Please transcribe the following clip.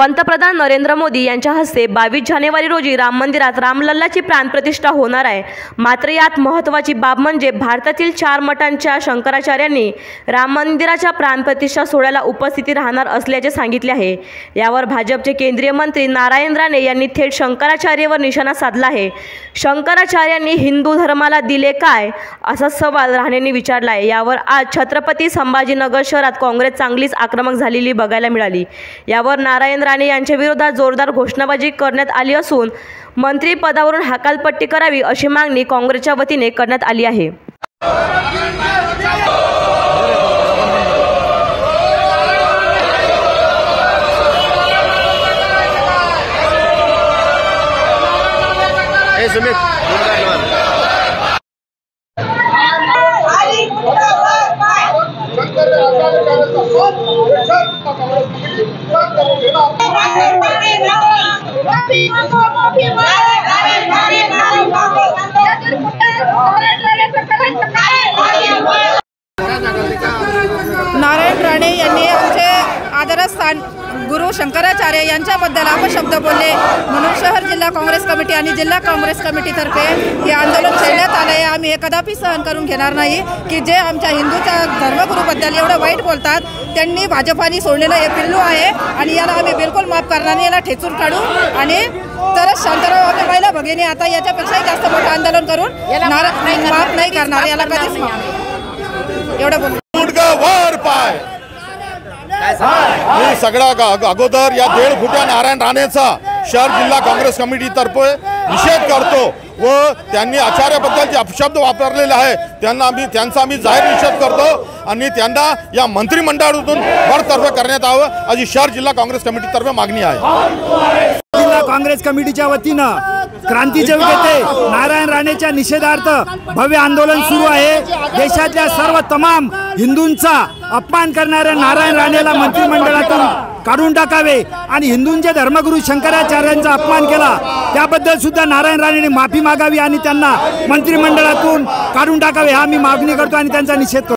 पंतप्रधान नरेंद्र मोदी यांच्या हस्ते 22 जानेवारी रोजी राम मंदिरात रामलल्लाची प्राणप्रतिष्ठा होणार आहे। मात्र यात महत्त्वाची बाब म्हणजे भारतातील 4 मठांच्या शंकराचार्यांनी राम मंदिराच्या प्राणप्रतिष्ठा सोहळ्याला उपस्थिती राहणार असल्याचे सांगितले आहे। यावर भाजपचे केंद्रीय मंत्री नारायण राणे यांनी थेट शंकराचार्यावर निशाणा साधला आहे। शंकराचार्यांनी हिंदू धर्माला दिले काय असा सवाल राणेंनी विचारला आहे। यावर आज छत्रपती संभाजीनगर शहरात काँग्रेस चांगलीच आक्रमक झालेली बघायला मिळाली। यावर नारायण राणे यांच्या विरोधात जोरदार घोषणाबाजी करण्यात आली असून मंत्री पदावरून हकालपट्टी करावी अशी मागणी काँग्रेसच्या वतीने करण्यात आली आहे। नारायण राणे यांनी आमचे आदरस्थान गुरु शंकराचार्य यांच्याबद्दल अपशब्द बोलले म्हणून शहर जिल्हा काँग्रेस कमिटी आणि जिल्हा काँग्रेस कमिटीतर्फे हे आंदोलन छेडण्यात आले आहे। आम्ही हे कदापि सहन करून घेणार नाही की जे आमच्या हिंदूच्या धर्मगुरूबद्दल एवढं वाईट बोलतात त्यांनी भाजपाने सोडलेलं हे पिल्लू आहे आणि याला आम्ही बिलकुल माफ करणार नाही। याला ठेचून काढू आणि तरच शांतराव आम्ही महिला भगिनी आता याच्यापेक्षाही जास्त मोठं आंदोलन करून माफ नाही करणार, याला कधीच एवढं बोलू। मी सगळा अगोदर या 1.5 फुट्या नारायण राणेचा शहर जिल्हा काँग्रेस कमिटीतर्फे निषेध करतो व त्यांनी आचार्याबद्दल जे अपशब्द वापरलेले आहे त्यांचा आम्ही जाहीर निषेध करतो आणि त्यांना या मंत्रिमंडळातून बडतर्फ करण्यात यावं अशी शहर जिल्हा काँग्रेस कमिटीतर्फे मागणी आहे। जिल्हा काँग्रेस कमिटीच्या वतीनं क्रांतीचे विजेते नारायण राणेच्या निषेधार्थ भव्य आंदोलन सुरू आहे। देशातल्या सर्व तमाम हिंदूंचा अपमान करणाऱ्या नारायण राणेला मंत्रिमंडळातून काढून टाकावे आणि हिंदूंचे धर्मगुरू शंकराचार्यांचा अपमान केला त्याबद्दल सुद्धा नारायण राणेने माफी मागावी आणि त्यांना मंत्रिमंडळातून काढून टाकावे हा मी मागणी करतो आणि त्यांचा निषेध करतो।